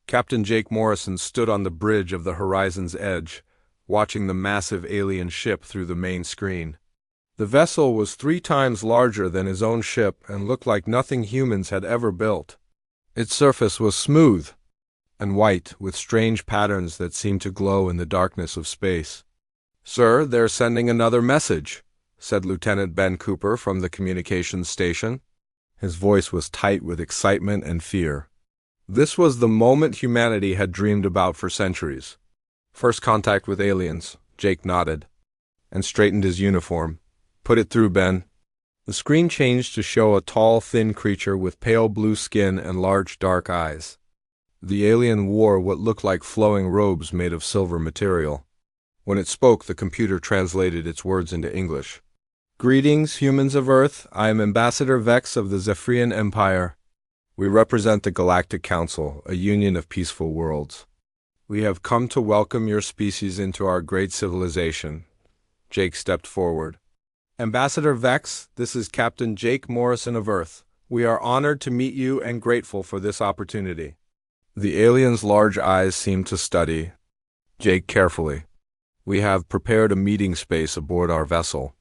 Captain Jake Morrison stood on the bridge of the horizon's edge, watching the massive alien ship through the main screen. The vessel was 3 times larger than his own ship and looked like nothing humans had ever built. Its surface was smooth and white, with strange patterns that seemed to glow in the darkness of space. "Sir, they're sending another message," said Lieutenant Ben Cooper from the communications station. His voice was tight with excitement and fear. This was the moment humanity had dreamed about for centuries. "First contact with aliens," Jake nodded, and straightened his uniform. "Put it through, Ben." The screen changed to show a tall, thin creature with pale blue skin and large, dark eyes. The alien wore what looked like flowing robes made of silver material. When it spoke, the computer translated its words into English. "Greetings, humans of Earth. I am Ambassador Vex of the Zephyrian Empire. We represent the Galactic Council, a union of peaceful worlds. We have come to welcome your species into our great civilization." Jake stepped forward. "Ambassador Vex, this is Captain Jake Morrison of Earth. We are honored to meet you and grateful for this opportunity." The alien's large eyes seemed to study Jake carefully. "We have prepared a meeting space aboard our vessel.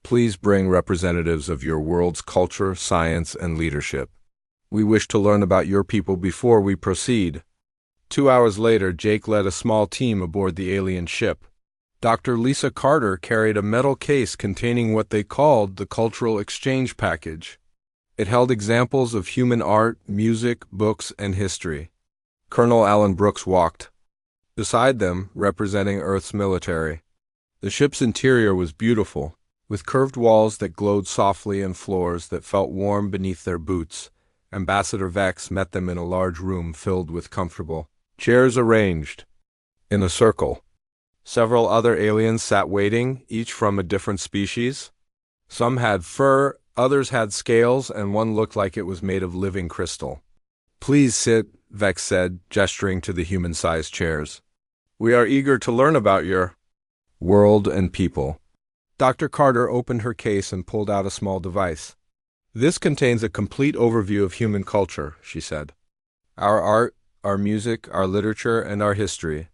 Please bring representatives of your world's culture, science, and leadership. We wish to learn about your people before we proceed." 2 hours later, Jake led a small team aboard the alien ship. Dr. Lisa Carter carried a metal case containing what they called the Cultural Exchange Package. It held examples of human art, music, books, and history. Colonel Alan Brooks walked beside them, representing Earth's military. The ship's interior was beautiful, with curved walls that glowed softly and floors that felt warm beneath their boots. Ambassador Vex met them in a large room filled with comfortable chairs arranged in a circle. Several other aliens sat waiting, each from a different species. Some had fur, others had scales, and one looked like it was made of living crystal. "Please sit," Vex said, gesturing to the human-sized chairs. "We are eager to learn about your world and people." Dr. Carter opened her case and pulled out a small device. "This contains a complete overview of human culture," she said. "Our art, our music, our literature, and our history.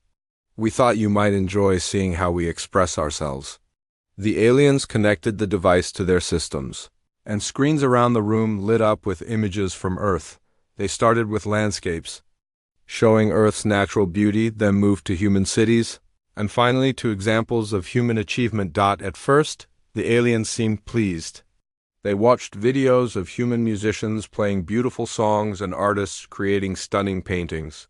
We thought you might enjoy seeing how we express ourselves." The aliens connected the device to their systems, and screens around the room lit up with images from Earth. They started with landscapes, showing Earth's natural beauty, then moved to human cities, and finally to examples of human achievement. At first, the aliens seemed pleased. They watched videos of human musicians playing beautiful songs and artists creating stunning paintings.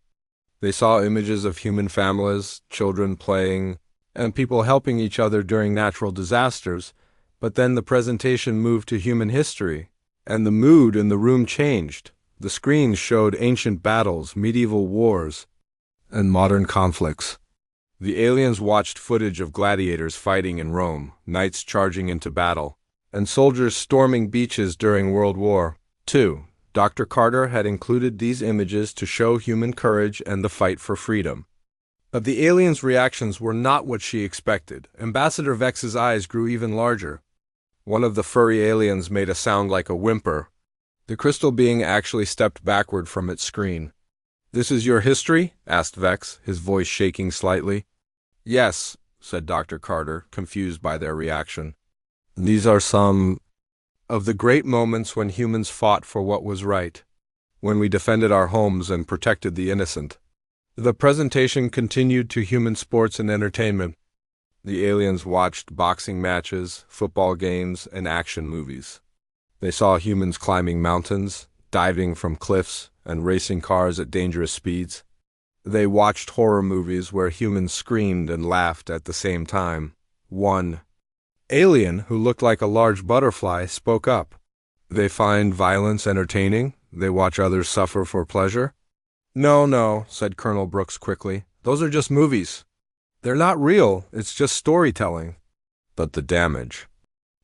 They saw images of human families, children playing, and people helping each other during natural disasters, but then the presentation moved to human history, and the mood in the room changed. The screens showed ancient battles, medieval wars, and modern conflicts. The aliens watched footage of gladiators fighting in Rome, knights charging into battle, and soldiers storming beaches during World War II. Dr. Carter had included these images to show human courage and the fight for freedom. But the aliens' reactions were not what she expected. Ambassador Vex's eyes grew even larger. One of the furry aliens made a sound like a whimper. The crystal being actually stepped backward from its screen. "This is your history?" asked Vex, his voice shaking slightly. "Yes," said Dr. Carter, confused by their reaction. "These are some of the great moments when humans fought for what was right, when we defended our homes and protected the innocent." The presentation continued to human sports and entertainment. The aliens watched boxing matches, football games, and action movies. They saw humans climbing mountains, diving from cliffs, and racing cars at dangerous speeds. They watched horror movies where humans screamed and laughed at the same time. One alien, who looked like a large butterfly, spoke up. "They find violence entertaining? They watch others suffer for pleasure?" No, said Colonel Brooks quickly. "Those are just movies. They're not real, it's just storytelling." But the damage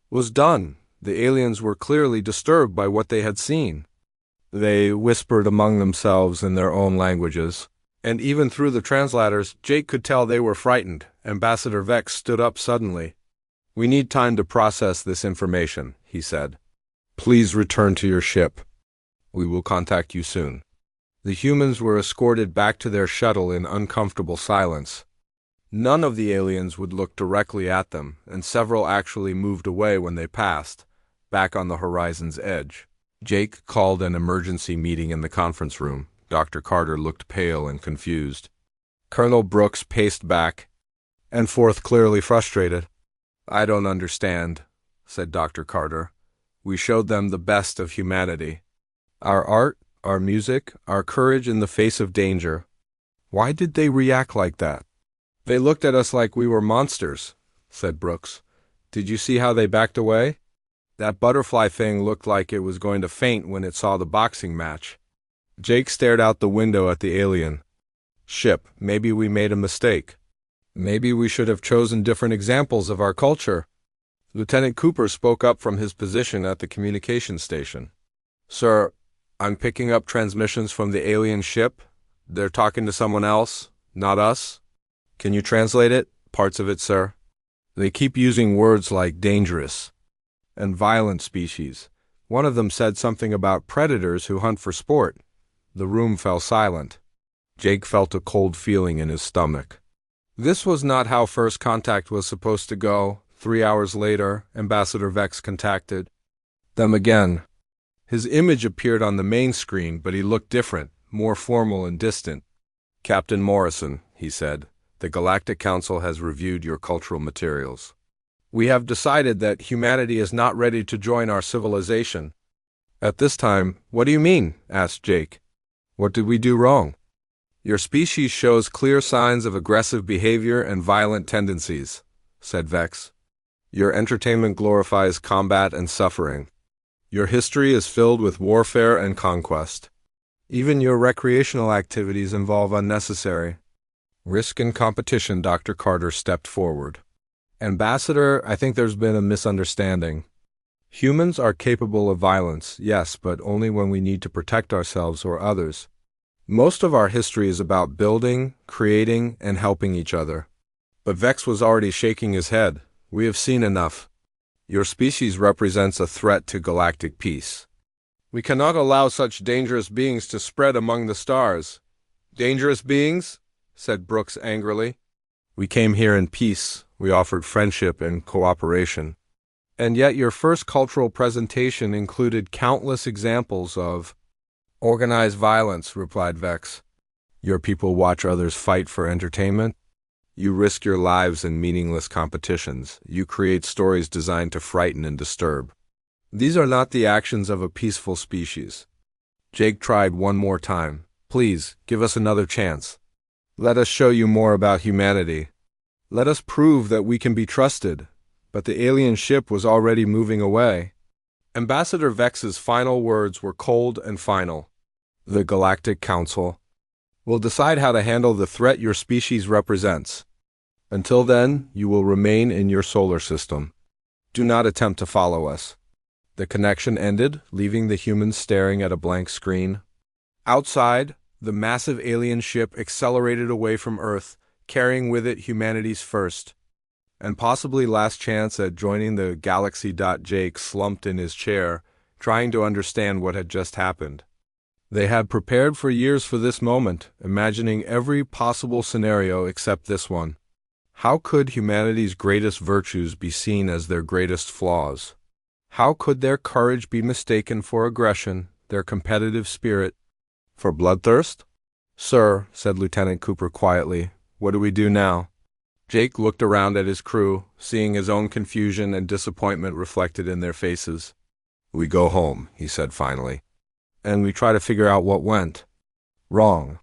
was done. The aliens were clearly disturbed by what they had seen. They whispered among themselves in their own languages, and even through the translators, Jake could tell they were frightened. Ambassador Vex stood up suddenly. "We need time to process this information," he said. "Please return to your ship. We will contact you soon." The humans were escorted back to their shuttle in uncomfortable silence. None of the aliens would look directly at them, and several actually moved away when they passed, back on the horizon's edge. Jake called an emergency meeting in the conference room. Dr. Carter looked pale and confused. Colonel Brooks paced back and forth, clearly frustrated. "I don't understand," said Dr. Carter. "We showed them the best of humanity. Our art, our music, our courage in the face of danger. Why did they react like that?" "They looked at us like we were monsters," said Brooks. "Did you see how they backed away? That butterfly thing looked like it was going to faint when it saw the boxing match." Jake stared out the window at the alien ship. "Maybe we made a mistake. Maybe we should have chosen different examples of our culture." Lieutenant Cooper spoke up from his position at the communication station. "Sir, I'm picking up transmissions from the alien ship. They're talking to someone else, not us. Can you translate it? Parts of it, sir. They keep using words like dangerous and violent species. One of them said something about predators who hunt for sport." The room fell silent. Jake felt a cold feeling in his stomach. This was not how first contact was supposed to go. 3 hours later, Ambassador Vex contacted them again. His image appeared on the main screen, but he looked different, more formal and distant. "Captain Morrison," he said, "the Galactic Council has reviewed your cultural materials. We have decided that humanity is not ready to join our civilization." "At this time, what do you mean?" asked Jake. "What did we do wrong?" "Your species shows clear signs of aggressive behavior and violent tendencies," said Vex. "Your entertainment glorifies combat and suffering. Your history is filled with warfare and conquest. Even your recreational activities involve unnecessary risk and competition." Dr. Carter stepped forward. "Ambassador, I think there's been a misunderstanding. Humans are capable of violence, yes, but only when we need to protect ourselves or others. Most of our history is about building, creating, and helping each other." But Vex was already shaking his head. "We have seen enough. Your species represents a threat to galactic peace. We cannot allow such dangerous beings to spread among the stars." "Dangerous beings?" said Brooks angrily. "We came here in peace. We offered friendship and cooperation. And yet your first cultural presentation included countless examples of organized violence," replied Vex. "Your people watch others fight for entertainment. You risk your lives in meaningless competitions. You create stories designed to frighten and disturb. These are not the actions of a peaceful species." Jake tried one more time. "Please, give us another chance. Let us show you more about humanity. Let us prove that we can be trusted." But the alien ship was already moving away. Ambassador Vex's final words were cold and final. "The Galactic Council will decide how to handle the threat your species represents. Until then, you will remain in your solar system. Do not attempt to follow us." The connection ended, leaving the humans staring at a blank screen. Outside, the massive alien ship accelerated away from Earth, carrying with it humanity's first and possibly last chance at joining the galaxy. Jake slumped in his chair, trying to understand what had just happened. They had prepared for years for this moment, imagining every possible scenario except this one. How could humanity's greatest virtues be seen as their greatest flaws? How could their courage be mistaken for aggression, their competitive spirit for bloodthirst? "Sir," said Lieutenant Cooper quietly, "what do we do now?" Jake looked around at his crew, seeing his own confusion and disappointment reflected in their faces. "We go home," he said finally, "and we try to figure out what went wrong."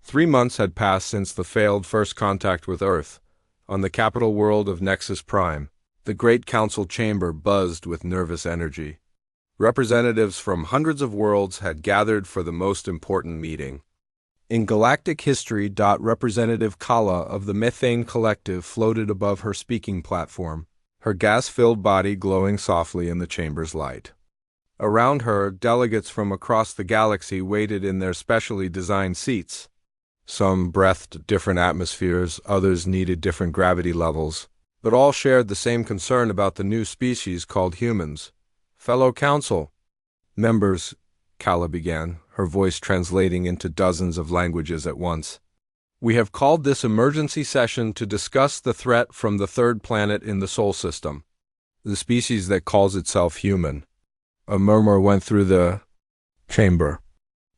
3 months had passed since the failed first contact with Earth. On the capital world of Nexus Prime, the Great Council chamber buzzed with nervous energy. Representatives from hundreds of worlds had gathered for the most important meeting. In galactic history. Representative Kala of the Methane Collective floated above her speaking platform, her gas-filled body glowing softly in the chamber's light. Around her, delegates from across the galaxy waited in their specially designed seats. Some breathed different atmospheres, others needed different gravity levels, but all shared the same concern about the new species called humans. "Fellow Council members," Kala began, her voice translating into dozens of languages at once. "We have called this emergency session to discuss the threat from the third planet in the Sol system, the species that calls itself human." A murmur went through the chamber.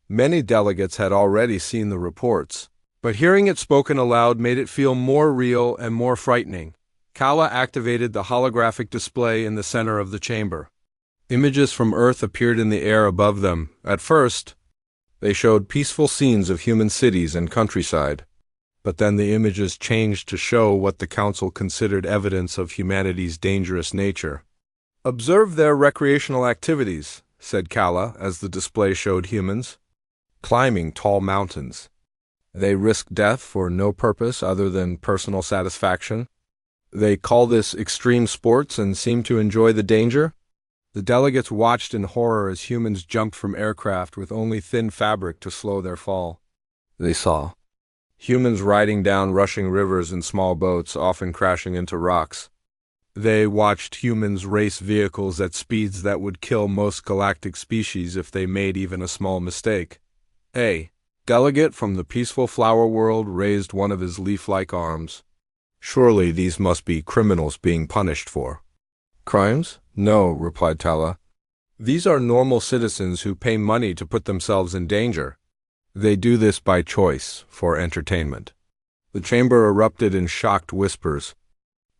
Many delegates had already seen the reports, but hearing it spoken aloud made it feel more real and more frightening. Kala activated the holographic display in the center of the chamber. Images from Earth appeared in the air above them. At first, they showed peaceful scenes of human cities and countryside. But then the images changed to show what the Council considered evidence of humanity's dangerous nature. "Observe their recreational activities," said Kala as the display showed humans climbing tall mountains. They risk death for no purpose other than personal satisfaction. They call this extreme sports and seem to enjoy the danger. The delegates watched in horror as humans jumped from aircraft with only thin fabric to slow their fall. They saw humans riding down rushing rivers in small boats, often crashing into rocks. They watched humans race vehicles at speeds that would kill most galactic species if they made even a small mistake. A delegate from the peaceful flower world raised one of his leaf-like arms. "Surely these must be criminals being punished for." "Crimes? No," replied Tala. "These are normal citizens who pay money to put themselves in danger. They do this by choice, for entertainment." The chamber erupted in shocked whispers.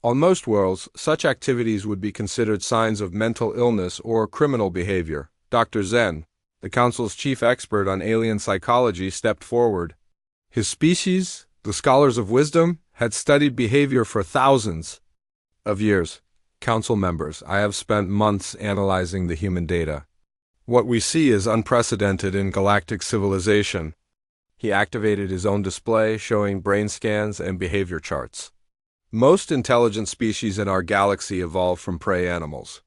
On most worlds, such activities would be considered signs of mental illness or criminal behavior. Dr. Zen, the Council's chief expert on alien psychology, stepped forward. His species, the Scholars of Wisdom, had studied behavior for thousands of years. "Council members, I have spent months analyzing the human data. What we see is unprecedented in galactic civilization." He activated his own display, showing brain scans and behavior charts. "Most intelligent species in our galaxy evolved from prey animals.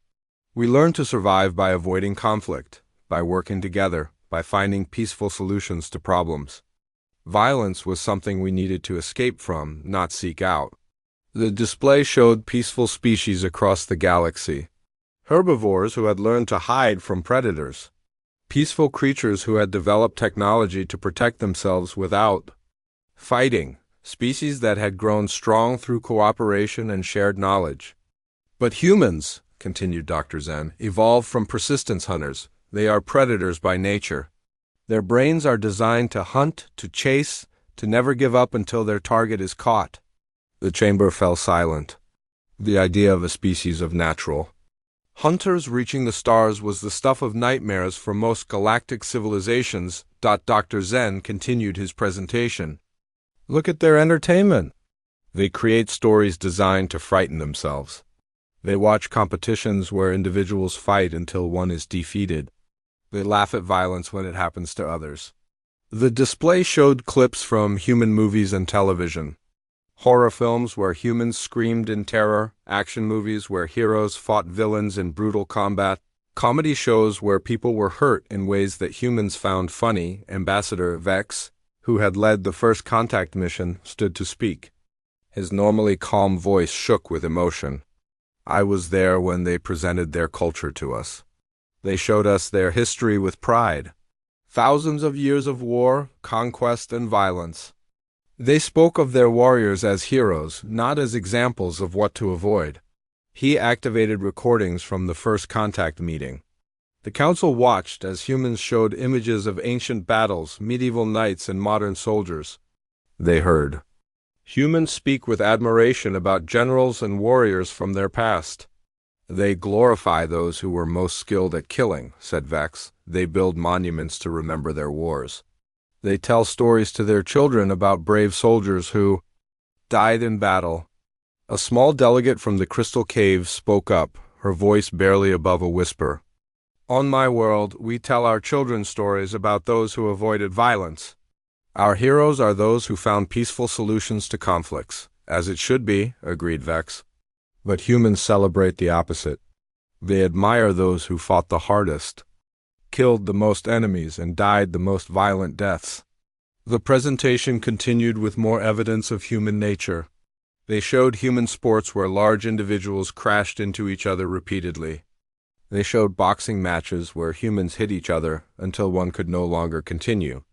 We learn to survive by avoiding conflict, by working together, by finding peaceful solutions to problems. Violence was something we needed to escape from, not seek out." The display showed peaceful species across the galaxy. Herbivores who had learned to hide from predators. Peaceful creatures who had developed technology to protect themselves without fighting. Species that had grown strong through cooperation and shared knowledge. "But humans," continued Dr. Zen, "evolved from persistence hunters. They are predators by nature. Their brains are designed to hunt, to chase, to never give up until their target is caught." The chamber fell silent. The idea of a species of natural hunters reaching the stars was the stuff of nightmares for most galactic civilizations. Dr. Zen continued his presentation. "Look at their entertainment. They create stories designed to frighten themselves. They watch competitions where individuals fight until one is defeated. They laugh at violence when it happens to others." The display showed clips from human movies and television. Horror films where humans screamed in terror, action movies where heroes fought villains in brutal combat, comedy shows where people were hurt in ways that humans found funny. Ambassador Vex, who had led the first contact mission, stood to speak. His normally calm voice shook with emotion. "I was there when they presented their culture to us. They showed us their history with pride. Thousands of years of war, conquest, and violence. They spoke of their warriors as heroes, not as examples of what to avoid." He activated recordings from the first contact meeting. The Council watched as humans showed images of ancient battles, medieval knights, and modern soldiers. They heard humans speak with admiration about generals and warriors from their past. "They glorify those who were most skilled at killing," said Vex. "They build monuments to remember their wars. They tell stories to their children about brave soldiers who died in battle." A small delegate from the Crystal Cave spoke up, her voice barely above a whisper. "On my world, we tell our children stories about those who avoided violence. Our heroes are those who found peaceful solutions to conflicts." "As it should be," agreed Vex. "But humans celebrate the opposite. They admire those who fought the hardest, killed the most enemies, and died the most violent deaths." The presentation continued with more evidence of human nature. They showed human sports where large individuals crashed into each other repeatedly. They showed boxing matches where humans hit each other until one could no longer continue.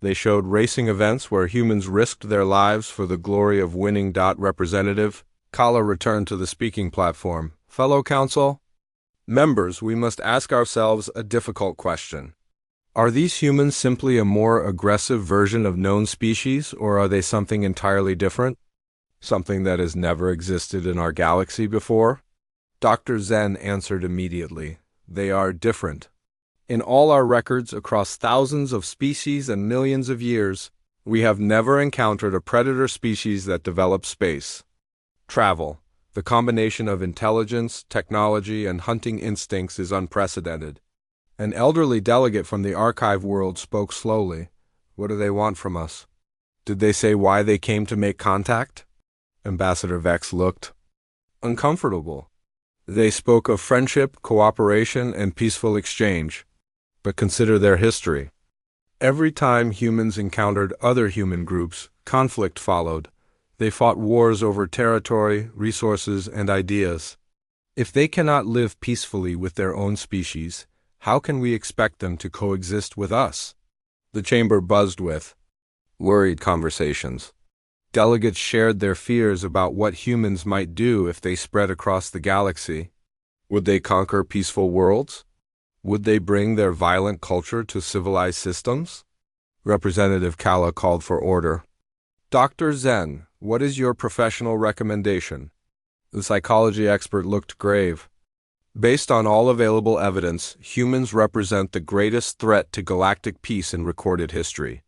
They showed racing events where humans risked their lives for the glory of winning. Representative Kala returned to the speaking platform. Fellow Council members, we must ask ourselves a difficult question. Are these humans simply a more aggressive version of known species, or are they something entirely different? Something that has never existed in our galaxy before? Dr. Zen answered immediately. They are different. In all our records across thousands of species and millions of years, we have never encountered a predator species that developed space travel. The combination of intelligence, technology, and hunting instincts is unprecedented. An elderly delegate from the archive world spoke slowly. What do they want from us? Did they say why they came to make contact? Ambassador Vex looked uncomfortable. They spoke of friendship, cooperation, and peaceful exchange. But consider their history. Every time humans encountered other human groups, conflict followed. They fought wars over territory, resources, and ideas. If they cannot live peacefully with their own species, how can we expect them to coexist with us? The chamber buzzed with worried conversations. Delegates shared their fears about what humans might do if they spread across the galaxy. Would they conquer peaceful worlds? Would they bring their violent culture to civilized systems? Representative Kala called for order. Dr. Zen, what is your professional recommendation? The psychology expert looked grave. Based on all available evidence, humans represent the greatest threat to galactic peace in recorded history.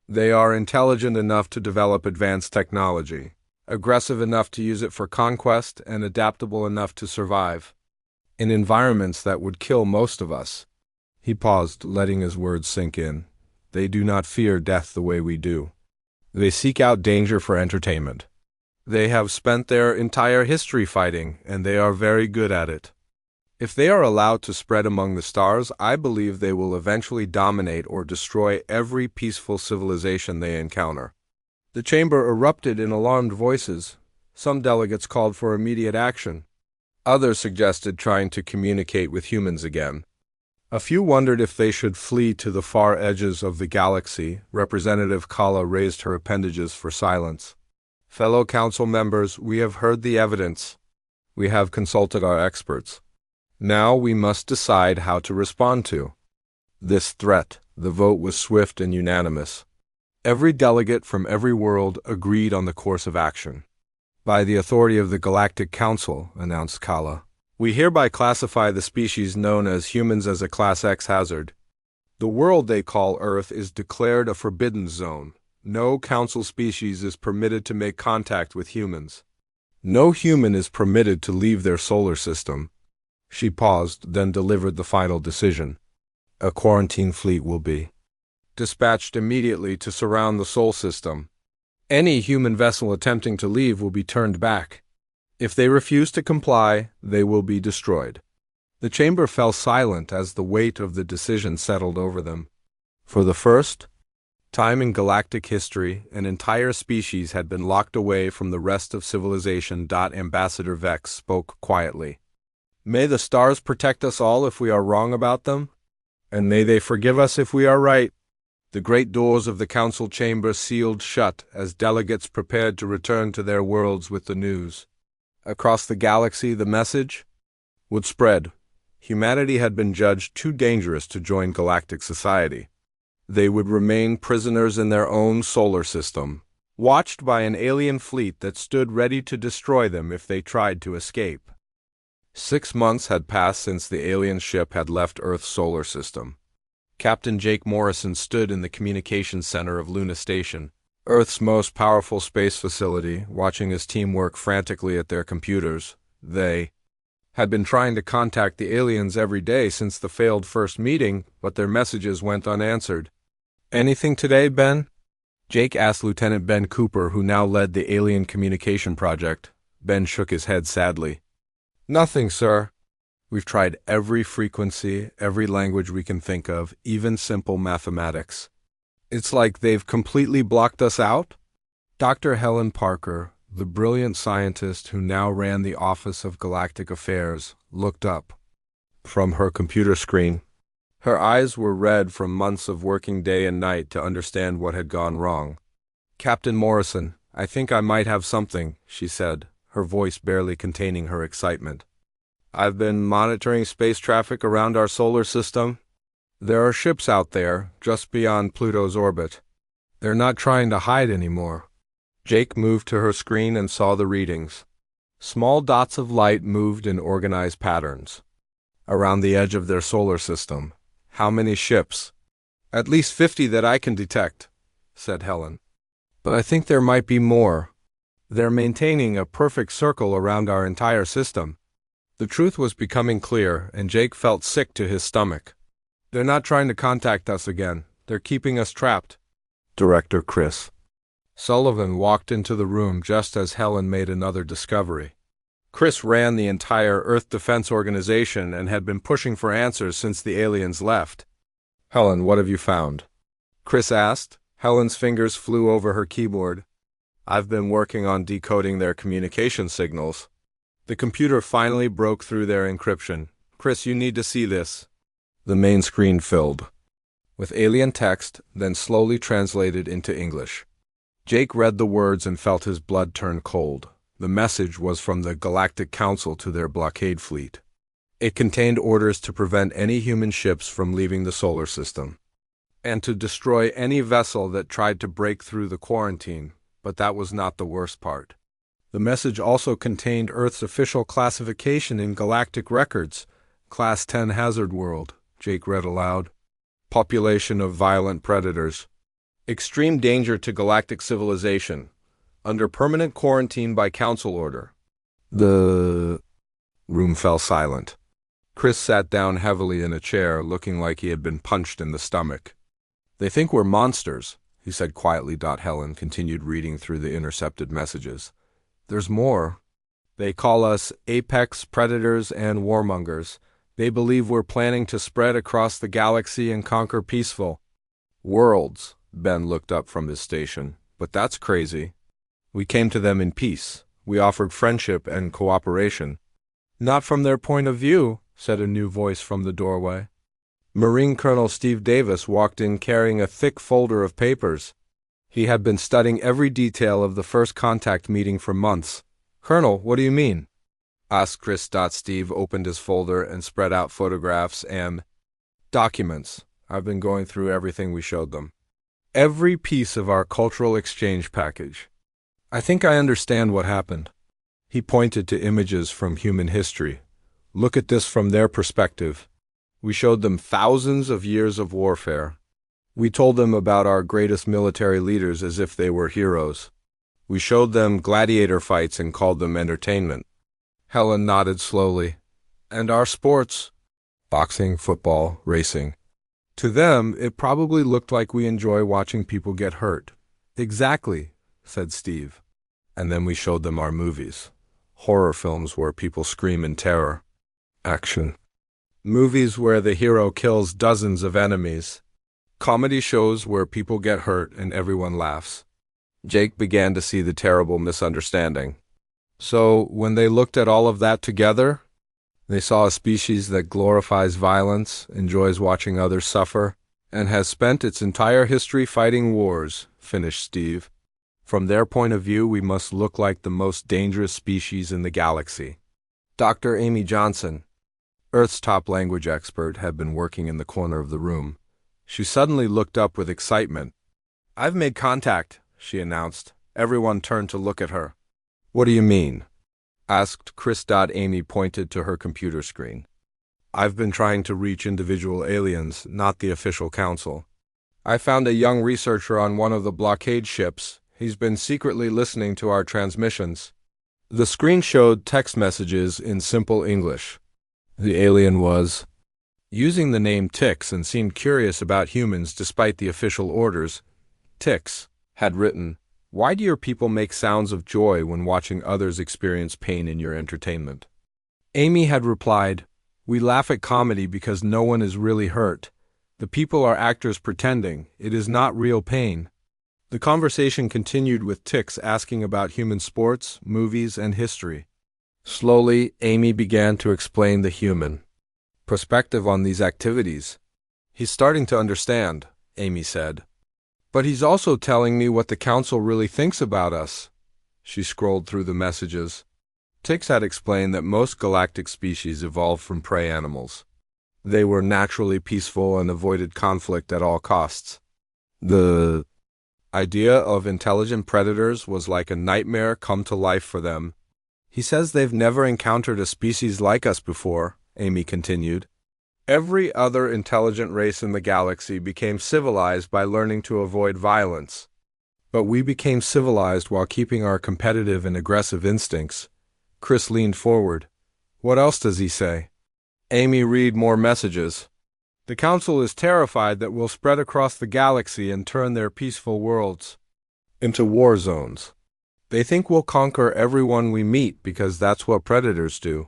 They are intelligent enough to develop advanced technology, aggressive enough to use it for conquest, and adaptable enough to survive in environments that would kill most of us. He paused, letting his words sink in. They do not fear death the way we do. They seek out danger for entertainment. They have spent their entire history fighting, and they are very good at it. If they are allowed to spread among the stars, I believe they will eventually dominate or destroy every peaceful civilization they encounter. The chamber erupted in alarmed voices. Some delegates called for immediate action. Others suggested trying to communicate with humans again. A few wondered if they should flee to the far edges of the galaxy. Representative Kala raised her appendages for silence. Fellow council members, we have heard the evidence. We have consulted our experts. Now we must decide how to respond to this threat. The vote was swift and unanimous. Every delegate from every world agreed on the course of action. By the authority of the Galactic Council, announced Kala, we hereby classify the species known as humans as a Class X hazard. The world they call Earth is declared a forbidden zone. No council species is permitted to make contact with humans. No human is permitted to leave their solar system. She paused, then delivered the final decision. A quarantine fleet will be dispatched immediately to surround the Sol system. Any human vessel attempting to leave will be turned back. If they refuse to comply, they will be destroyed. The chamber fell silent as the weight of the decision settled over them. For the first time in galactic history, an entire species had been locked away from the rest of civilization. Ambassador Vex spoke quietly. May the stars protect us all if we are wrong about them, and may they forgive us if we are right. The great doors of the council chamber sealed shut as delegates prepared to return to their worlds with the news. Across the galaxy, the message would spread. Humanity had been judged too dangerous to join galactic society. They would remain prisoners in their own solar system, watched by an alien fleet that stood ready to destroy them if they tried to escape. 6 months had passed since the alien ship had left Earth's solar system. Captain Jake Morrison stood in the communications center of Luna Station, Earth's most powerful space facility, watching his team work frantically at their computers. They had been trying to contact the aliens every day since the failed first meeting, but their messages went unanswered. Anything today, Ben? Jake asked Lieutenant Ben Cooper, who now led the alien communication project. Ben shook his head sadly. Nothing, sir. We've tried every frequency, every language we can think of, even simple mathematics. It's like they've completely blocked us out? Dr. Helen Parker, the brilliant scientist who now ran the Office of Galactic Affairs, looked up. from her computer screen. Her eyes were red from months of working day and night to understand what had gone wrong. "Captain Morrison, I think I might have something," she said, her voice barely containing her excitement. "I've been monitoring space traffic around our solar system. There are ships out there, just beyond Pluto's orbit. They're not trying to hide anymore." Jake moved to her screen and saw the readings. Small dots of light moved in organized patterns around the edge of their solar system. "How many ships?" "At least 50 that I can detect," said Helen. "But I think there might be more. They're maintaining a perfect circle around our entire system." The truth was becoming clear, and Jake felt sick to his stomach. "They're not trying to contact us again. They're keeping us trapped." Director Chris Sullivan walked into the room just as Helen made another discovery. Chris ran the entire Earth Defense Organization and had been pushing for answers since the aliens left. "Helen, what have you found?" Chris asked. Helen's fingers flew over her keyboard. "I've been working on decoding their communication signals. The computer finally broke through their encryption. Chris, you need to see this." The main screen filled with alien text, then slowly translated into English. Jake read the words and felt his blood turn cold. The message was from the Galactic Council to their blockade fleet. It contained orders to prevent any human ships from leaving the solar system, and to destroy any vessel that tried to break through the quarantine, but that was not the worst part. The message also contained Earth's official classification in galactic records. "Class 10 hazard world," Jake read aloud. "Population of violent predators. Extreme danger to galactic civilization. Under permanent quarantine by council order." The room fell silent. Chris sat down heavily in a chair, looking like he had been punched in the stomach. "They think we're monsters," he said quietly. Helen continued reading through the intercepted messages. "There's more. They call us apex predators and warmongers. They believe we're planning to spread across the galaxy and conquer peaceful worlds." Ben looked up from his station. "But that's crazy. We came to them in peace. We offered friendship and cooperation." "Not from their point of view," said a new voice from the doorway. Marine Colonel Steve Davis walked in carrying a thick folder of papers. He had been studying every detail of the first contact meeting for months. "Colonel, what do you mean?" asked Chris. Steve opened his folder and spread out photographs and documents. "I've been going through everything we showed them. Every piece of our cultural exchange package. I think I understand what happened." He pointed to images from human history. "Look at this from their perspective. We showed them thousands of years of warfare. We told them about our greatest military leaders as if they were heroes. We showed them gladiator fights and called them entertainment." Helen nodded slowly. "And our sports? Boxing, football, racing. To them, it probably looked like we enjoy watching people get hurt." "Exactly," said Steve. "And then we showed them our movies. Horror films where people scream in terror. Action. Movies where the hero kills dozens of enemies. Comedy shows where people get hurt and everyone laughs." Jake began to see the terrible misunderstanding. "So, when they looked at all of that together, they saw a species that glorifies violence, enjoys watching others suffer, and has spent its entire history fighting wars," finished Steve. "From their point of view, we must look like the most dangerous species in the galaxy." Dr. Amy Johnson, Earth's top language expert, had been working in the corner of the room. She suddenly looked up with excitement. "I've made contact," she announced. Everyone turned to look at her. "What do you mean?" asked Chris. Amy pointed to her computer screen. "I've been trying to reach individual aliens, not the official council. I found a young researcher on one of the blockade ships. He's been secretly listening to our transmissions." The screen showed text messages in simple English. The alien was using the name Tix and seemed curious about humans despite the official orders. Tix had written, "Why do your people make sounds of joy when watching others experience pain in your entertainment?" Amy had replied, "We laugh at comedy because no one is really hurt. The people are actors pretending. It is not real pain." The conversation continued with Tix asking about human sports, movies, and history. Slowly, Amy began to explain the human perspective on these activities. He's starting to understand, Amy said. But he's also telling me what the council really thinks about us. She scrolled through the messages. Tix had explained that most galactic species evolved from prey animals. They were naturally peaceful and avoided conflict at all costs. The idea of intelligent predators was like a nightmare come to life for them. He says they've never encountered a species like us before, Amy continued. Every other intelligent race in the galaxy became civilized by learning to avoid violence. But we became civilized while keeping our competitive and aggressive instincts. Chris leaned forward. What else does he say? Amy read more messages. The council is terrified that we'll spread across the galaxy and turn their peaceful worlds into war zones. They think we'll conquer everyone we meet because that's what predators do.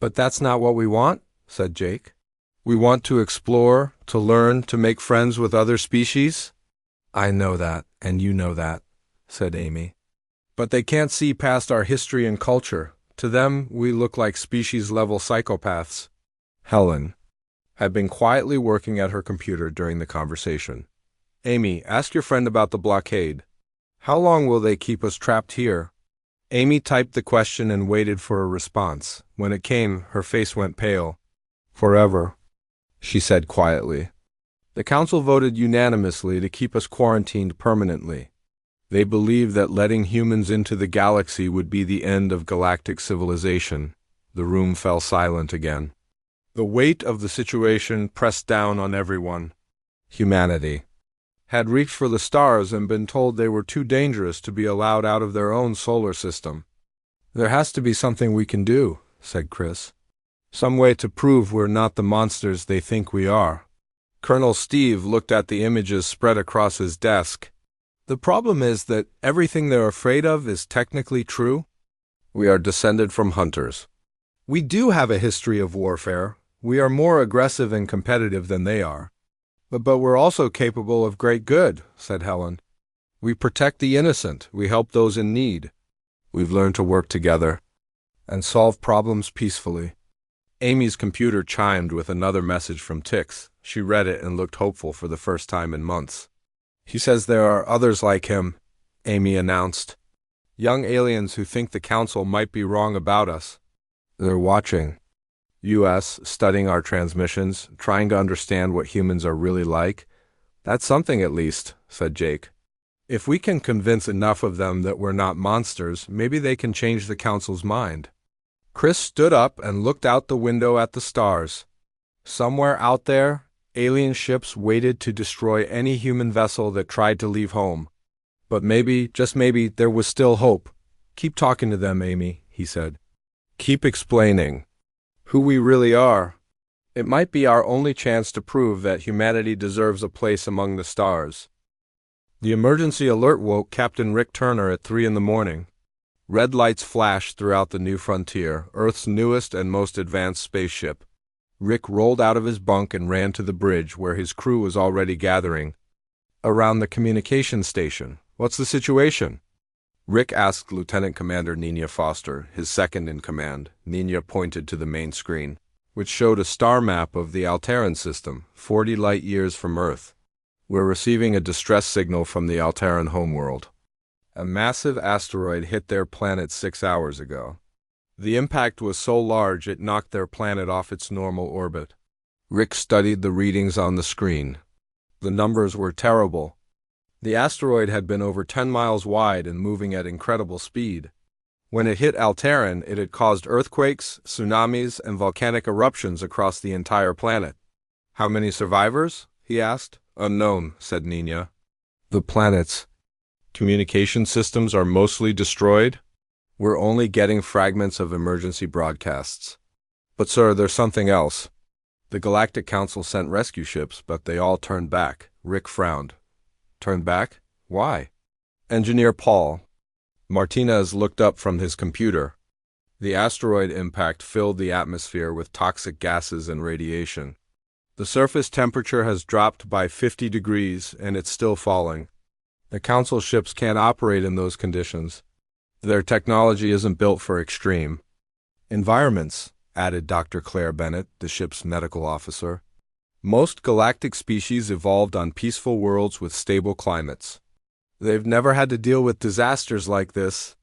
But that's not what we want, said Jake. We want to explore, to learn, to make friends with other species. I know that, and you know that, said Amy. But they can't see past our history and culture. To them, we look like species-level psychopaths. Helen had been quietly working at her computer during the conversation. Amy, ask your friend about the blockade. How long will they keep us trapped here? Amy typed the question and waited for a response. When it came, her face went pale. Forever, she said quietly. The council voted unanimously to keep us quarantined permanently. They believed that letting humans into the galaxy would be the end of galactic civilization. The room fell silent again. The weight of the situation pressed down on everyone. Humanity had reached for the stars and been told they were too dangerous to be allowed out of their own solar system. There has to be something we can do, said Chris. Some way to prove we're not the monsters they think we are. Colonel Steve looked at the images spread across his desk. The problem is that everything they're afraid of is technically true. We are descended from hunters. We do have a history of warfare. We are more aggressive and competitive than they are. But we're also capable of great good, said Helen. We protect the innocent. We help those in need. We've learned to work together and solve problems peacefully. Amy's computer chimed with another message from Tix. She read it and looked hopeful for the first time in months. He says there are others like him, Amy announced. Young aliens who think the council might be wrong about us. They're watching. U.S. studying our transmissions, trying to understand what humans are really like. That's something at least, said Jake. If we can convince enough of them that we're not monsters, maybe they can change the council's mind. Chris stood up and looked out the window at the stars. Somewhere out there, alien ships waited to destroy any human vessel that tried to leave home. But maybe, just maybe, there was still hope. Keep talking to them, Amy, he said. Keep explaining who we really are. It might be our only chance to prove that humanity deserves a place among the stars. The emergency alert woke Captain Rick Turner at 3 a.m. Red lights flashed throughout the New Frontier, Earth's newest and most advanced spaceship. Rick rolled out of his bunk and ran to the bridge where his crew was already gathering around the communications station. What's the situation? Rick asked Lieutenant Commander Nina Foster, his second in command. Nina pointed to the main screen, which showed a star map of the Alteran system, 40 light-years from Earth. We're receiving a distress signal from the Alteran homeworld. A massive asteroid hit their planet 6 hours ago. The impact was so large it knocked their planet off its normal orbit. Rick studied the readings on the screen. The numbers were terrible. The asteroid had been over 10 miles wide and moving at incredible speed. When it hit Alteran, it had caused earthquakes, tsunamis, and volcanic eruptions across the entire planet. How many survivors? He asked. Unknown, said Nina. The planet's communication systems are mostly destroyed. We're only getting fragments of emergency broadcasts. But sir, there's something else. The Galactic Council sent rescue ships, but they all turned back. Rick frowned. Turned back? Why? Engineer Paul Martinez looked up from his computer. The asteroid impact filled the atmosphere with toxic gases and radiation. The surface temperature has dropped by 50 degrees, and it's still falling. The Council ships can't operate in those conditions. Their technology isn't built for extreme environments. added Dr. Claire Bennett, the ship's medical officer. Most galactic species evolved on peaceful worlds with stable climates. They've never had to deal with disasters like this.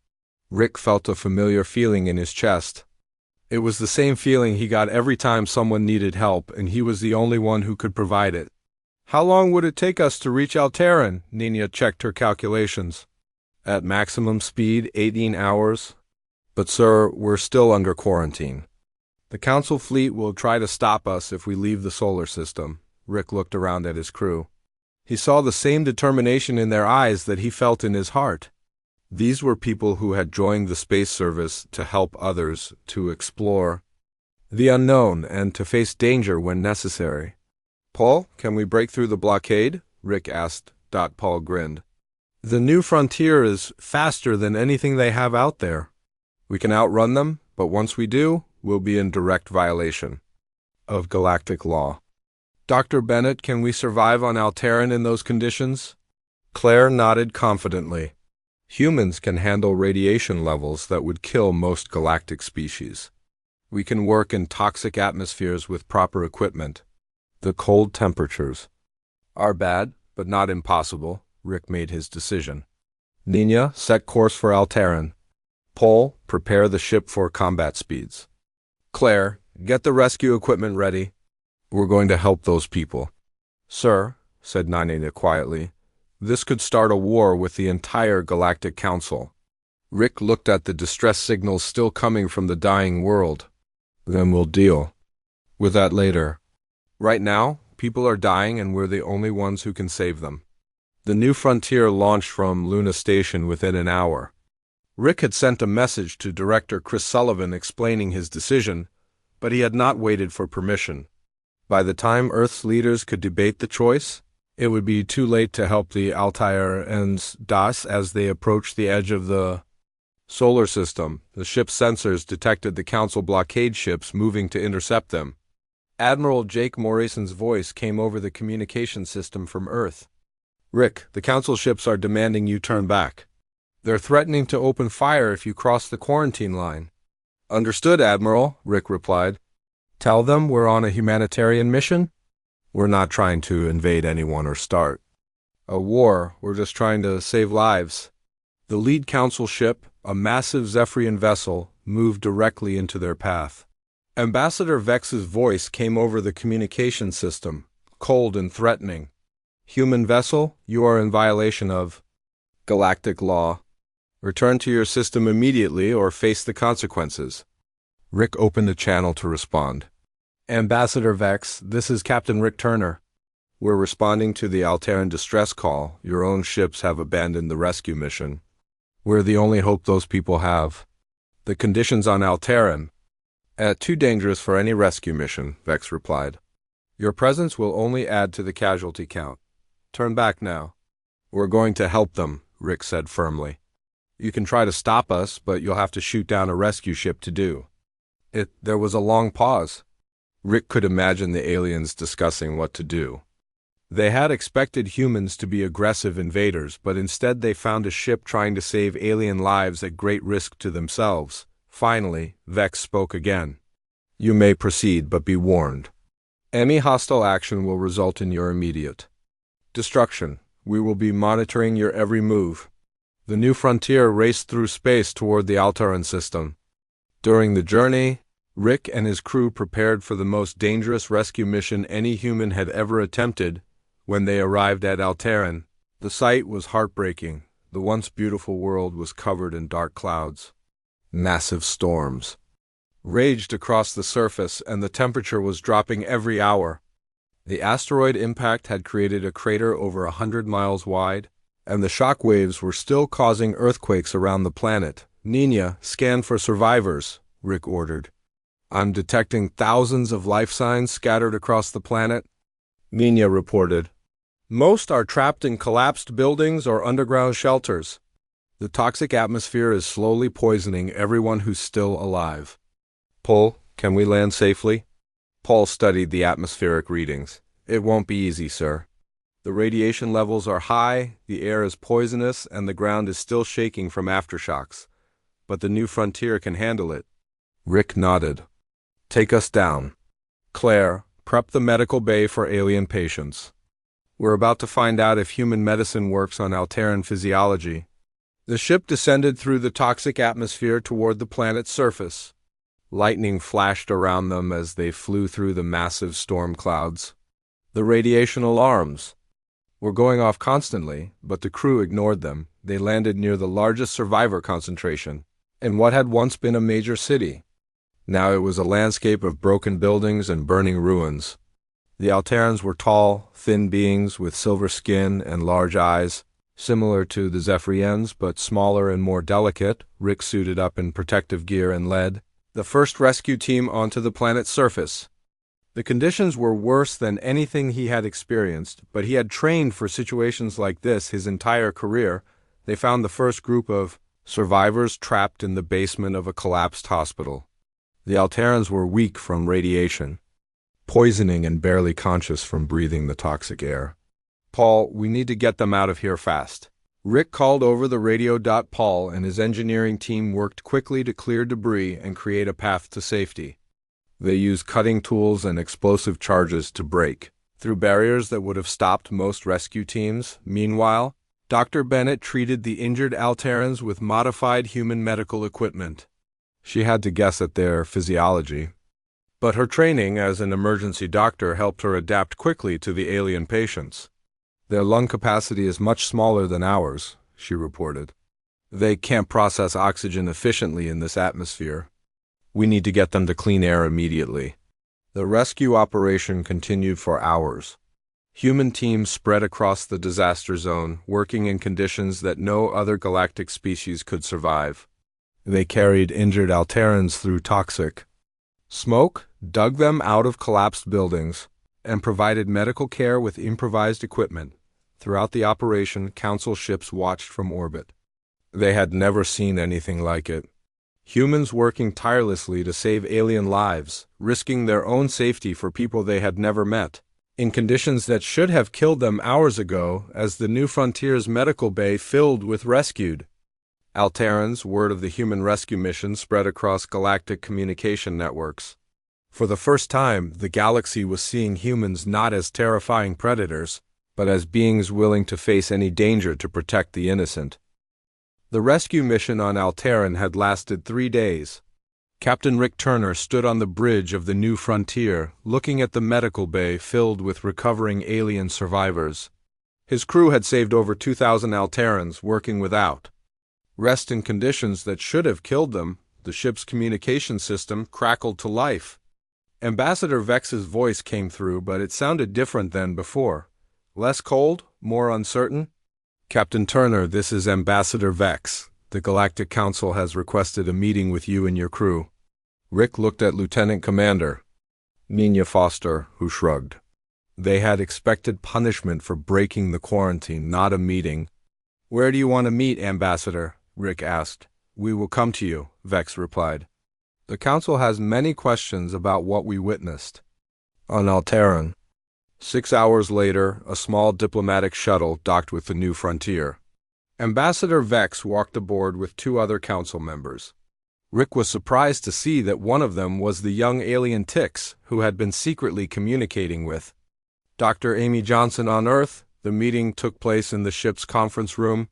Rick felt a familiar feeling in his chest. It was the same feeling he got every time someone needed help, and he was the only one who could provide it. How long would it take us to reach Alteran? Nina checked her calculations. At maximum speed, 18 hours. But sir, we're still under quarantine. The Council fleet will try to stop us if we leave the solar system. Rick looked around at his crew. He saw the same determination in their eyes that he felt in his heart. These were people who had joined the space service to help others, to explore the unknown, and to face danger when necessary. Paul, can we break through the blockade? Rick asked. Paul grinned. The new frontier is faster than anything they have out there. We can outrun them, but once we do, we'll be in direct violation of galactic law. Dr. Bennett, can we survive on Alteran in those conditions? Claire nodded confidently. Humans can handle radiation levels that would kill most galactic species. We can work in toxic atmospheres with proper equipment. The cold temperatures are bad, but not impossible. Rick made his decision. Nina, set course for Alteran. Paul, prepare the ship for combat speeds. Claire, get the rescue equipment ready. We're going to help those people. Sir, said Nina quietly, this could start a war with the entire Galactic Council. Rick looked at the distress signals still coming from the dying world. Then we'll deal with that later. Right now, people are dying and we're the only ones who can save them. The new frontier launched from Luna Station within an hour. Rick had sent a message to Director Chris Sullivan explaining his decision, but he had not waited for permission. By the time Earth's leaders could debate the choice, it would be too late to help the Altair and Das as they approached the edge of the solar system. The ship's sensors detected the Council blockade ships moving to intercept them. Admiral Jake Morrison's voice came over the communication system from Earth. Rick, the Council ships are demanding you turn back. They're threatening to open fire if you cross the quarantine line. Understood, Admiral, Rick replied. Tell them we're on a humanitarian mission? We're not trying to invade anyone or start a war. We're just trying to save lives. The lead Council ship, a massive Zephyrian vessel, moved directly into their path. Ambassador Vex's voice came over the communication system, cold and threatening. Human vessel, you are in violation of galactic law. Return to your system immediately or face the consequences. Rick opened a channel to respond. Ambassador Vex, this is Captain Rick Turner. We're responding to the Alteran distress call. Your own ships have abandoned the rescue mission. We're the only hope those people have. The conditions on Alteran too dangerous for any rescue mission, Vex replied. Your presence will only add to the casualty count. Turn back now. We're going to help them, Rick said firmly. You can try to stop us, but you'll have to shoot down a rescue ship to do it. There was a long pause. Rick could imagine the aliens discussing what to do. They had expected humans to be aggressive invaders, but instead they found a ship trying to save alien lives at great risk to themselves. Finally, Vex spoke again. You may proceed, but be warned. Any hostile action will result in your immediate destruction. We will be monitoring your every move. The new frontier raced through space toward the Alteran system. During the journey, Rick and his crew prepared for the most dangerous rescue mission any human had ever attempted. When they arrived at Alteran, the sight was heartbreaking. The once beautiful world was covered in dark clouds. Massive storms raged across the surface, and the temperature was dropping every hour. The asteroid impact had created a crater over 100 miles wide, and the shock waves were still causing earthquakes around the planet. Nina, scan for survivors, Rick ordered. I'm detecting thousands of life signs scattered across the planet, Nina reported. Most are trapped in collapsed buildings or underground shelters. The toxic atmosphere is slowly poisoning everyone who's still alive. Paul, can we land safely? Paul studied the atmospheric readings. It won't be easy, sir. The radiation levels are high, the air is poisonous, and the ground is still shaking from aftershocks. But the new frontier can handle it. Rick nodded. Take us down. Claire, prep the medical bay for alien patients. We're about to find out if human medicine works on Alteran physiology. The ship descended through the toxic atmosphere toward the planet's surface. Lightning flashed around them as they flew through the massive storm clouds. The radiation alarms were going off constantly, but the crew ignored them. They landed near the largest survivor concentration in what had once been a major city. Now it was a landscape of broken buildings and burning ruins. The Alterans were tall, thin beings with silver skin and large eyes, similar to the Zephyrians but smaller and more delicate. Rick suited up in protective gear and led the first rescue team onto the planet's surface. The conditions were worse than anything he had experienced, but he had trained for situations like this his entire career. They found the first group of survivors trapped in the basement of a collapsed hospital. The Alterans were weak from radiation, poisoning, and barely conscious from breathing the toxic air. Paul, we need to get them out of here fast. Rick called over the radio. Paul and his engineering team worked quickly to clear debris and create a path to safety. They used cutting tools and explosive charges to break through barriers that would have stopped most rescue teams. Meanwhile, Dr. Bennett treated the injured Alterans with modified human medical equipment. She had to guess at their physiology, but her training as an emergency doctor helped her adapt quickly to the alien patients. Their lung capacity is much smaller than ours, she reported. They can't process oxygen efficiently in this atmosphere. We need to get them to clean air immediately. The rescue operation continued for hours. Human teams spread across the disaster zone, working in conditions that no other galactic species could survive. They carried injured Alterans through toxic smoke, dug them out of collapsed buildings, and provided medical care with improvised equipment. Throughout the operation, Council ships watched from orbit. They had never seen anything like it. Humans working tirelessly to save alien lives, risking their own safety for people they had never met, in conditions that should have killed them hours ago, as the New Frontier's medical bay filled with rescued Alterans. Word of the human rescue mission spread across galactic communication networks. For the first time, the galaxy was seeing humans not as terrifying predators, but as beings willing to face any danger to protect the innocent. The rescue mission on Alteran had lasted 3 days. Captain Rick Turner stood on the bridge of the New Frontier, looking at the medical bay filled with recovering alien survivors. His crew had saved over 2,000 Alterans, working without rest in conditions that should have killed them. The ship's communication system crackled to life. Ambassador Vex's voice came through, but it sounded different than before. Less cold, more uncertain. Captain Turner, this is Ambassador Vex. The Galactic Council has requested a meeting with you and your crew. Rick looked at Lieutenant Commander Nina Foster, who shrugged. They had expected punishment for breaking the quarantine, not a meeting. Where do you want to meet, Ambassador? Rick asked. We will come to you, Vex replied. The Council has many questions about what we witnessed on Alteran. 6 hours later, a small diplomatic shuttle docked with the New Frontier. Ambassador Vex walked aboard with 2 other council members. Rick was surprised to see that one of them was the young alien Tix, who had been secretly communicating with Dr. Amy Johnson on Earth. The meeting took place in the ship's conference room.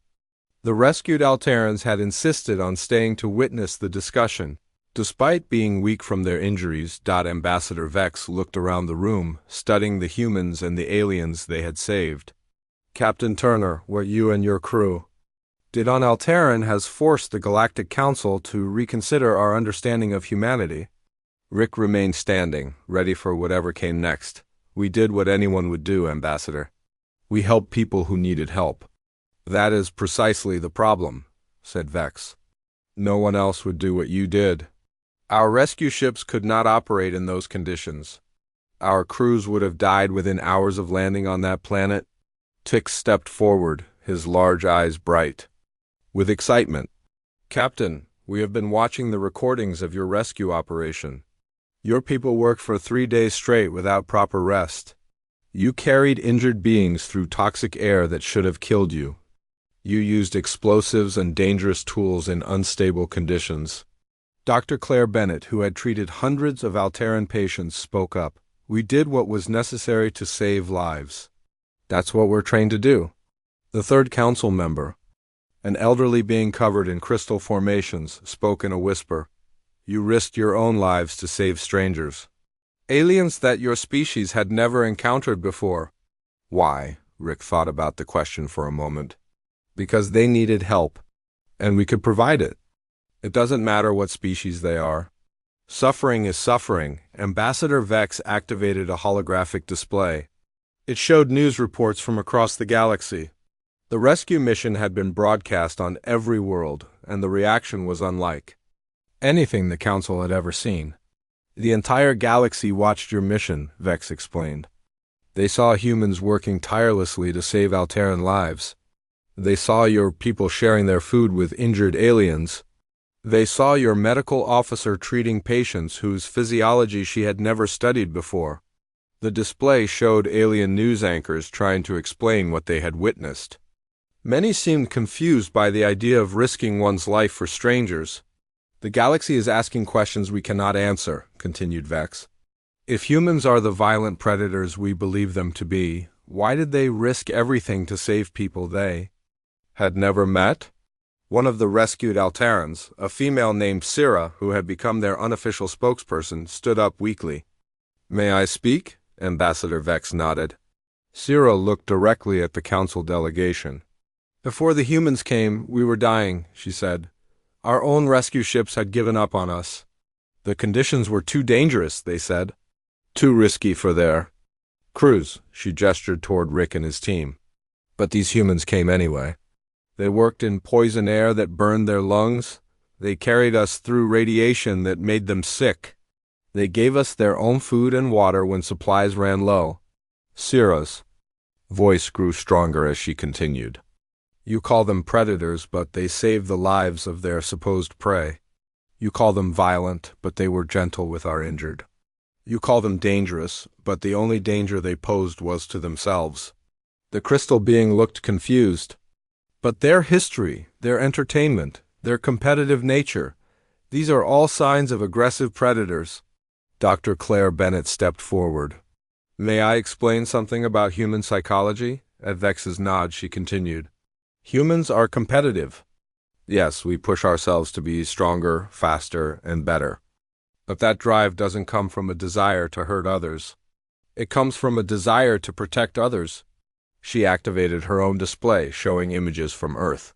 The rescued Alterans had insisted on staying to witness the discussion. Despite being weak from their injuries, Ambassador Vex looked around the room, studying the humans and the aliens they had saved. Captain Turner, what you and your crew did on Alteran has forced the Galactic Council to reconsider our understanding of humanity. Rick remained standing, ready for whatever came next. We did what anyone would do, Ambassador. We helped people who needed help. That is precisely the problem, said Vex. No one else would do what you did. Our rescue ships could not operate in those conditions. Our crews would have died within hours of landing on that planet. Tix stepped forward, his large eyes bright with excitement. Captain, we have been watching the recordings of your rescue operation. Your people worked for 3 days straight without proper rest. You carried injured beings through toxic air that should have killed you. You used explosives and dangerous tools in unstable conditions. Dr. Claire Bennett, who had treated hundreds of Alteran patients, spoke up. We did what was necessary to save lives. That's what we're trained to do. The third council member, an elderly being covered in crystal formations, spoke in a whisper. You risked your own lives to save strangers. Aliens that your species had never encountered before. Why? Rick thought about the question for a moment. Because they needed help, and we could provide it. It doesn't matter what species they are. Suffering is suffering. Ambassador Vex activated a holographic display. It showed news reports from across the galaxy. The rescue mission had been broadcast on every world, and the reaction was unlike anything the Council had ever seen. The entire galaxy watched your mission, Vex explained. They saw humans working tirelessly to save Alteran lives. They saw your people sharing their food with injured aliens. They saw your medical officer treating patients whose physiology she had never studied before. The display showed alien news anchors trying to explain what they had witnessed. Many seemed confused by the idea of risking one's life for strangers. The galaxy is asking questions we cannot answer, continued Vex. If humans are the violent predators we believe them to be, why did they risk everything to save people they had never met? One of the rescued Alterans, a female named Syrah, who had become their unofficial spokesperson, stood up weakly. May I speak? Ambassador Vex nodded. Syrah looked directly at the council delegation. Before the humans came, we were dying, she said. Our own rescue ships had given up on us. The conditions were too dangerous, they said. Too risky for their crews, she gestured toward Rick and his team. But these humans came anyway. They worked in poison air that burned their lungs. They carried us through radiation that made them sick. They gave us their own food and water when supplies ran low. Syrah's voice grew stronger as she continued. You call them predators, but they saved the lives of their supposed prey. You call them violent, but they were gentle with our injured. You call them dangerous, but the only danger they posed was to themselves. The crystal being looked confused. But their history, their entertainment, their competitive nature, these are all signs of aggressive predators. Dr. Claire Bennett stepped forward. May I explain something about human psychology? At Vex's nod, she continued. Humans are competitive. Yes, we push ourselves to be stronger, faster, and better. But that drive doesn't come from a desire to hurt others. It comes from a desire to protect others. She activated her own display, showing images from Earth.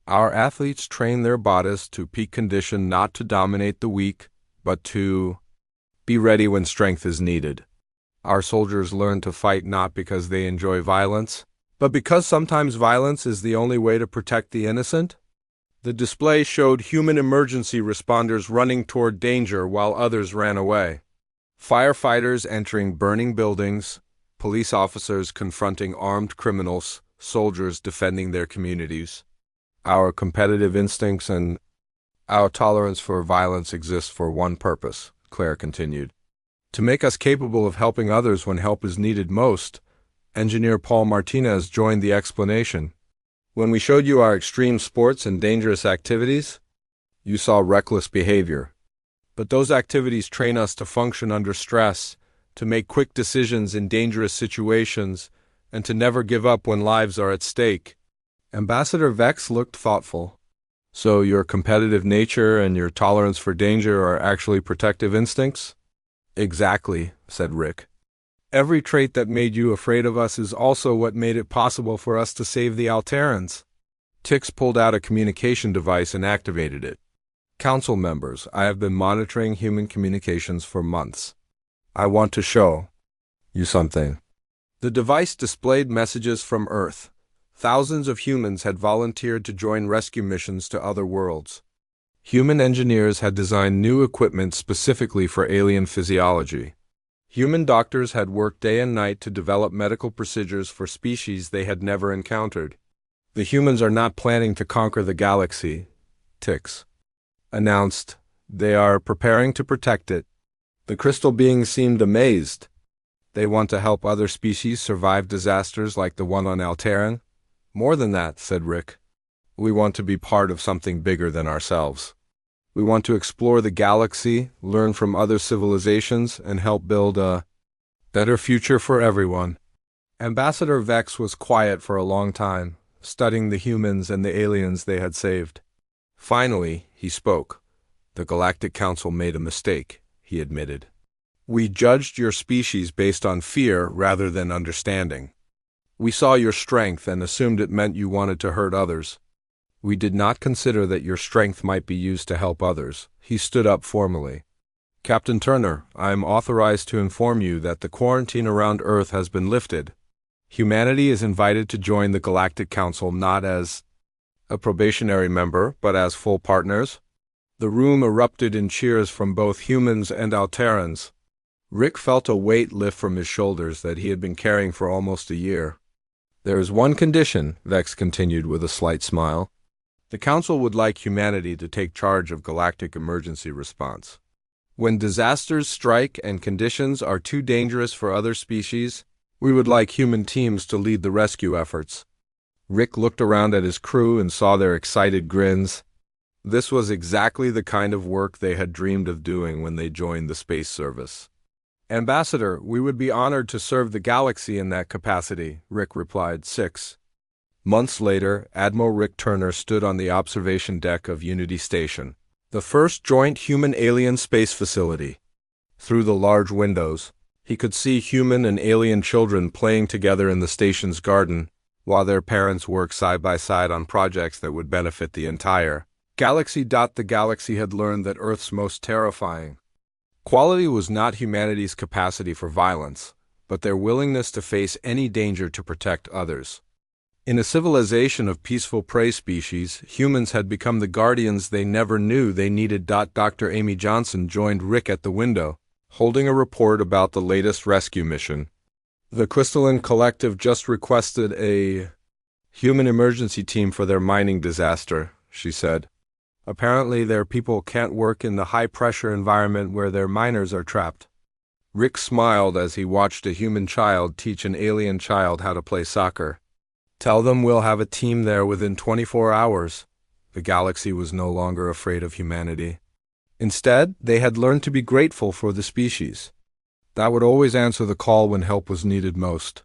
Our athletes train their bodies to peak condition not to dominate the weak, but to be ready when strength is needed. Our soldiers learn to fight not because they enjoy violence, but because sometimes violence is the only way to protect the innocent. The display showed human emergency responders running toward danger while others ran away. Firefighters entering burning buildings, police officers confronting armed criminals, soldiers defending their communities. Our competitive instincts and our tolerance for violence exist for one purpose, Claire continued. To make us capable of helping others when help is needed most. Engineer Paul Martinez joined the explanation. When we showed you our extreme sports and dangerous activities, you saw reckless behavior. But those activities train us to function under stress, to make quick decisions in dangerous situations, and to never give up when lives are at stake. Ambassador Vex looked thoughtful. So your competitive nature and your tolerance for danger are actually protective instincts? Exactly, said Rick. Every trait that made you afraid of us is also what made it possible for us to save the Alterans. Tix pulled out a communication device and activated it. Council members, I have been monitoring human communications for months. I want to show you something. The device displayed messages from Earth. Thousands of humans had volunteered to join rescue missions to other worlds. Human engineers had designed new equipment specifically for alien physiology. Human doctors had worked day and night to develop medical procedures for species they had never encountered. The humans are not planning to conquer the galaxy, Tix announced. They are preparing to protect it. The crystal beings seemed amazed. They want to help other species survive disasters like the one on Alteran. More than that, said Rick. We want to be part of something bigger than ourselves. We want to explore the galaxy, learn from other civilizations, and help build a better future for everyone. Ambassador Vex was quiet for a long time, studying the humans and the aliens they had saved. Finally, he spoke. The Galactic Council made a mistake, he admitted. We judged your species based on fear rather than understanding. We saw your strength and assumed it meant you wanted to hurt others. We did not consider that your strength might be used to help others. He stood up formally. Captain Turner, I am authorized to inform you that the quarantine around Earth has been lifted. Humanity is invited to join the Galactic Council not as a probationary member, but as full partners. The room erupted in cheers from both humans and Alterans. Rick felt a weight lift from his shoulders that he had been carrying for almost a year. There is one condition, Vex continued with a slight smile. The Council would like humanity to take charge of galactic emergency response. When disasters strike and conditions are too dangerous for other species, we would like human teams to lead the rescue efforts. Rick looked around at his crew and saw their excited grins. This was exactly the kind of work they had dreamed of doing when they joined the space service. Ambassador, we would be honored to serve the galaxy in that capacity, Rick replied. 6 months later, Admiral Rick Turner stood on the observation deck of Unity Station, the first joint human-alien space facility. Through the large windows, he could see human and alien children playing together in the station's garden, while their parents worked side by side on projects that would benefit the entire galaxy. The galaxy had learned that Earth's most terrifying quality was not humanity's capacity for violence, but their willingness to face any danger to protect others. In a civilization of peaceful prey species, humans had become the guardians they never knew they needed. Dr. Amy Johnson joined Rick at the window, holding a report about the latest rescue mission. The Crystalline Collective just requested a human emergency team for their mining disaster, she said. Apparently their people can't work in the high-pressure environment where their miners are trapped. Rick smiled as he watched a human child teach an alien child how to play soccer. Tell them we'll have a team there within 24 hours. The galaxy was no longer afraid of humanity. Instead, they had learned to be grateful for the species. That would always answer the call when help was needed most.